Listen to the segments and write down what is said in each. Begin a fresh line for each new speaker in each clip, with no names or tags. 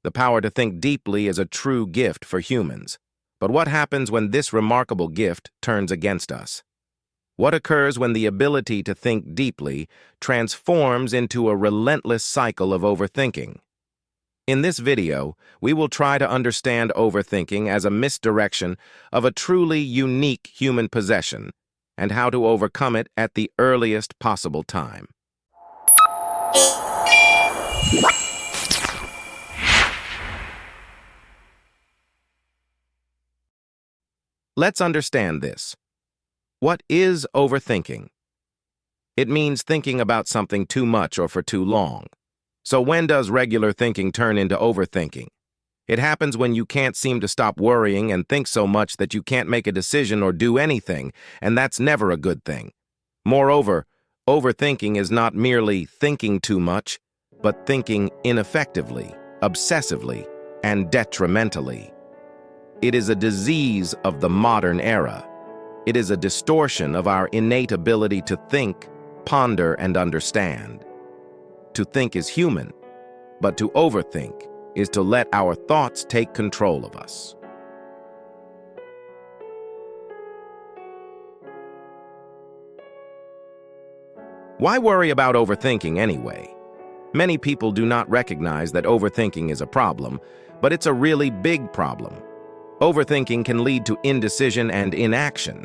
The power to think deeply is a true gift for humans. But what happens when this remarkable gift turns against us? What occurs when the ability to think deeply transforms into a relentless cycle of overthinking? In this video, we will try to understand overthinking as a misdirection of a truly unique human possession and how to overcome it at the earliest possible time. Let's understand this. What is overthinking? It means thinking about something too much or for too long. So when does regular thinking turn into overthinking? It happens when you can't seem to stop worrying and think so much that you can't make a decision or do anything, and that's never a good thing. Moreover, overthinking is not merely thinking too much, but thinking ineffectively, obsessively, and detrimentally. It is a disease of the modern era. It is a distortion of our innate ability to think, ponder, and understand. To think is human, but to overthink is to let our thoughts take control of us. Why worry about overthinking anyway? Many people do not recognize that overthinking is a problem, but it's a really big problem. Overthinking can lead to indecision and inaction.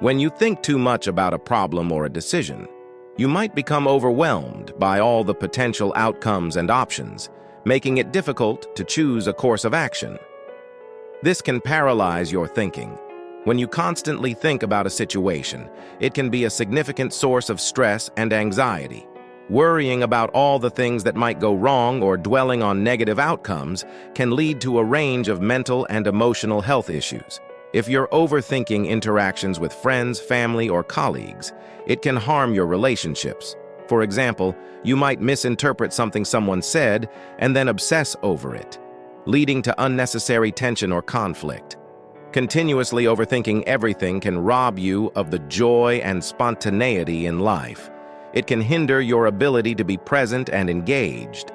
When you think too much about a problem or a decision, you might become overwhelmed by all the potential outcomes and options, making it difficult to choose a course of action. This can paralyze your thinking. When you constantly think about a situation, it can be a significant source of stress and anxiety. Worrying about all the things that might go wrong or dwelling on negative outcomes can lead to a range of mental and emotional health issues. If you're overthinking interactions with friends, family, or colleagues, it can harm your relationships. For example, you might misinterpret something someone said and then obsess over it, leading to unnecessary tension or conflict. Continuously overthinking everything can rob you of the joy and spontaneity in life. It can hinder your ability to be present and engaged.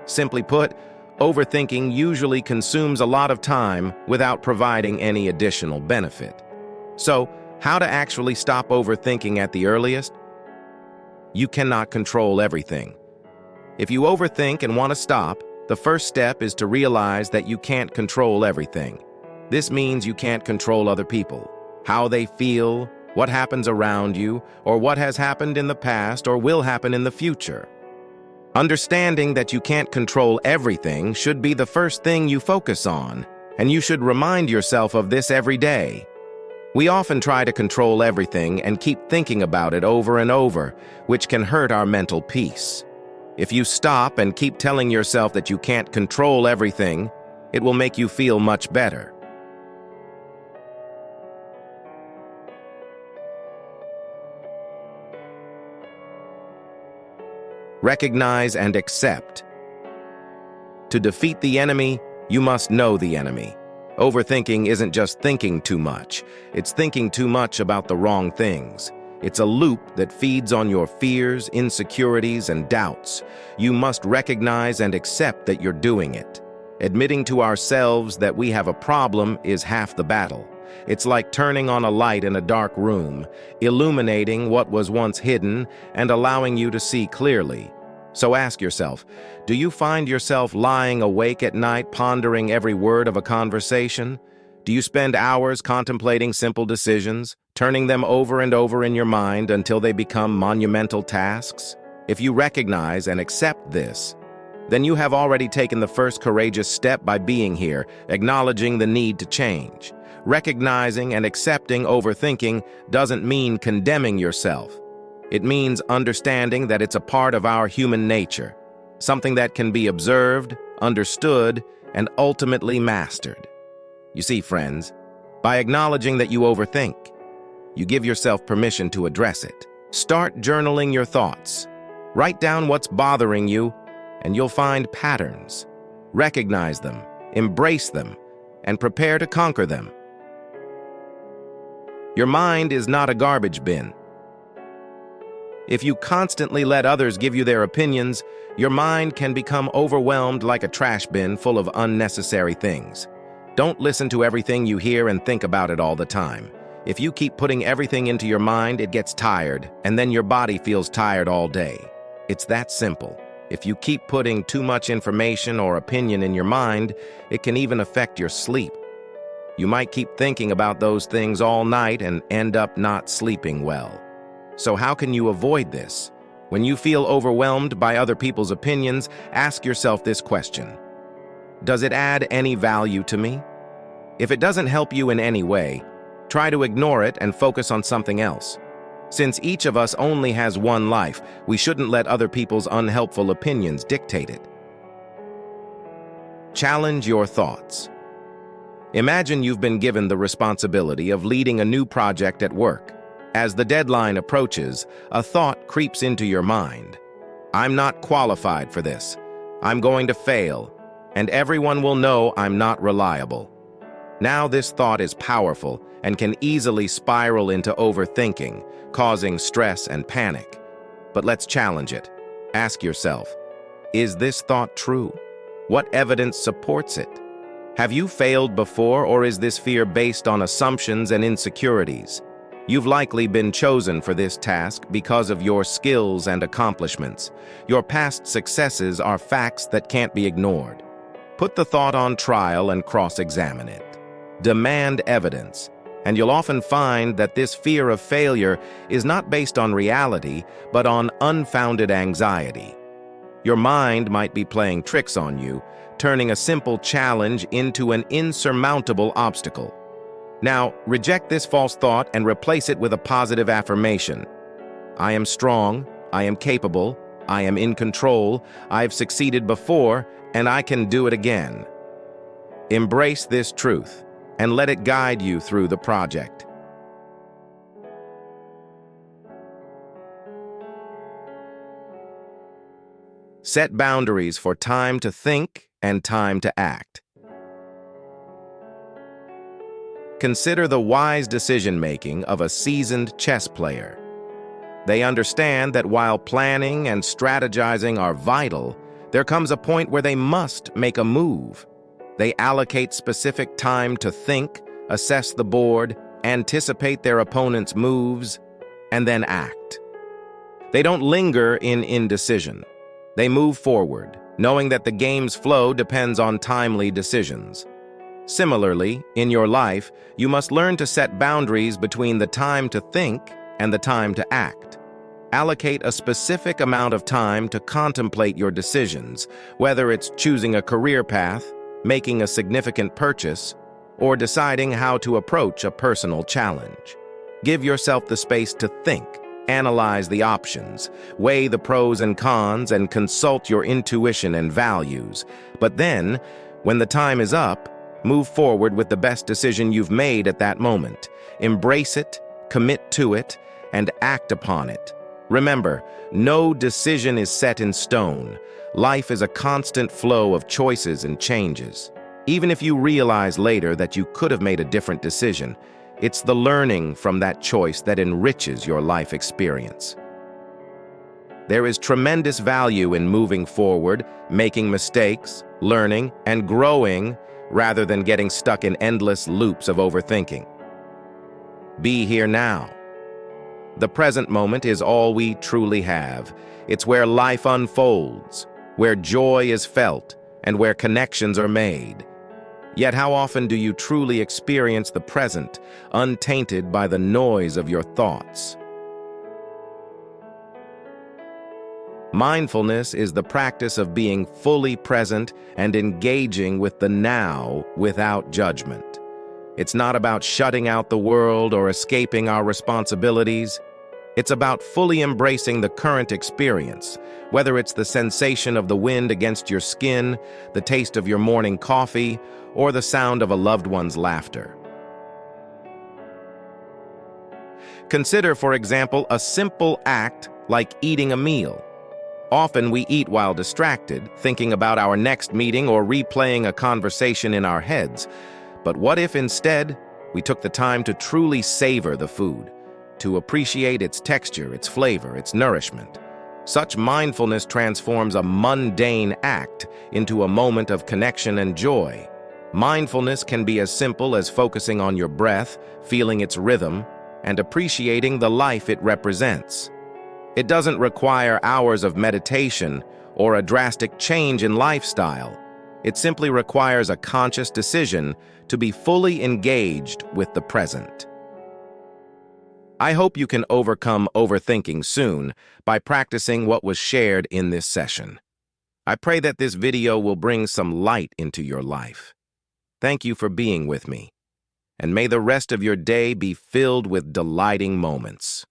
Simply put, overthinking usually consumes a lot of time without providing any additional benefit. So, how to actually stop overthinking at the earliest? You cannot control everything. If you overthink and want to stop, the first step is to realize that you can't control everything. This means you can't control other people, how they feel, what happens around you, or what has happened in the past or will happen in the future. Understanding that you can't control everything should be the first thing you focus on, and you should remind yourself of this every day. We often try to control everything and keep thinking about it over and over, which can hurt our mental peace. If you stop and keep telling yourself that you can't control everything, it will make you feel much better. Recognize and accept. To defeat the enemy, you must know the enemy. Overthinking isn't just thinking too much. It's thinking too much about the wrong things. It's a loop that feeds on your fears, insecurities, and doubts. You must recognize and accept that you're doing it. Admitting to ourselves that we have a problem is half the battle. It's like turning on a light in a dark room, illuminating what was once hidden and allowing you to see clearly. So ask yourself, do you find yourself lying awake at night pondering every word of a conversation? Do you spend hours contemplating simple decisions, turning them over and over in your mind until they become monumental tasks? If you recognize and accept this, then you have already taken the first courageous step by being here, acknowledging the need to change. Recognizing and accepting overthinking doesn't mean condemning yourself. It means understanding that it's a part of our human nature, something that can be observed, understood, and ultimately mastered. You see, friends, by acknowledging that you overthink, you give yourself permission to address it. Start journaling your thoughts. Write down what's bothering you, and you'll find patterns. Recognize them, embrace them, and prepare to conquer them. Your mind is not a garbage bin. If you constantly let others give you their opinions, Your mind can become overwhelmed like a trash bin full of unnecessary things. Don't listen to everything you hear and think about it all the time. If you keep putting everything into your mind, it gets tired, and then your body feels tired all day. It's that simple. If you keep putting too much information or opinion in your mind, it can even affect your sleep. You might keep thinking about those things all night and end up not sleeping well. So how can you avoid this? When you feel overwhelmed by other people's opinions, ask yourself this question. Does it add any value to me? If it doesn't help you in any way, try to ignore it and focus on something else. Since each of us only has one life, we shouldn't let other people's unhelpful opinions dictate it. Challenge your thoughts. Imagine you've been given the responsibility of leading a new project at work. As the deadline approaches, a thought creeps into your mind. I'm not qualified for this. I'm going to fail, and everyone will know I'm not reliable. Now this thought is powerful and can easily spiral into overthinking, causing stress and panic. But let's challenge it. Ask yourself, is this thought true? What evidence supports it? Have you failed before, or is this fear based on assumptions and insecurities? You've likely been chosen for this task because of your skills and accomplishments. Your past successes are facts that can't be ignored. Put the thought on trial and cross-examine it. Demand evidence, and you'll often find that this fear of failure is not based on reality, but on unfounded anxiety. Your mind might be playing tricks on you, turning a simple challenge into an insurmountable obstacle. Now, reject this false thought and replace it with a positive affirmation. I am strong, I am capable, I am in control, I've succeeded before, and I can do it again. Embrace this truth and let it guide you through the project. Set boundaries for time to think and time to act. Consider the wise decision-making of a seasoned chess player. They understand that while planning and strategizing are vital, there comes a point where they must make a move. They allocate specific time to think, assess the board, anticipate their opponent's moves, and then act. They don't linger in indecision. They move forward, knowing that the game's flow depends on timely decisions. Similarly, in your life, you must learn to set boundaries between the time to think and the time to act. Allocate a specific amount of time to contemplate your decisions, whether it's choosing a career path, making a significant purchase, or deciding how to approach a personal challenge. Give yourself the space to think, analyze the options, weigh the pros and cons, and consult your intuition and values. But then, when the time is up, move forward with the best decision you've made at that moment. Embrace it, commit to it, and act upon it. Remember, no decision is set in stone. Life is a constant flow of choices and changes. Even if you realize later that you could have made a different decision, it's the learning from that choice that enriches your life experience. There is tremendous value in moving forward, making mistakes, learning, and growing, rather than getting stuck in endless loops of overthinking. Be here now. The present moment is all we truly have. It's where life unfolds, where joy is felt, and where connections are made. Yet how often do you truly experience the present, untainted by the noise of your thoughts? Mindfulness is the practice of being fully present and engaging with the now without judgment. It's not about shutting out the world or escaping our responsibilities. It's about fully embracing the current experience, whether it's the sensation of the wind against your skin, the taste of your morning coffee, or the sound of a loved one's laughter. Consider, for example, a simple act like eating a meal. Often we eat while distracted, thinking about our next meeting or replaying a conversation in our heads. But what if instead we took the time to truly savor the food, to appreciate its texture, its flavor, its nourishment? Such mindfulness transforms a mundane act into a moment of connection and joy. Mindfulness can be as simple as focusing on your breath, feeling its rhythm, and appreciating the life it represents. It doesn't require hours of meditation or a drastic change in lifestyle. It simply requires a conscious decision to be fully engaged with the present. I hope you can overcome overthinking soon by practicing what was shared in this session. I pray that this video will bring some light into your life. Thank you for being with me, and may the rest of your day be filled with delighting moments.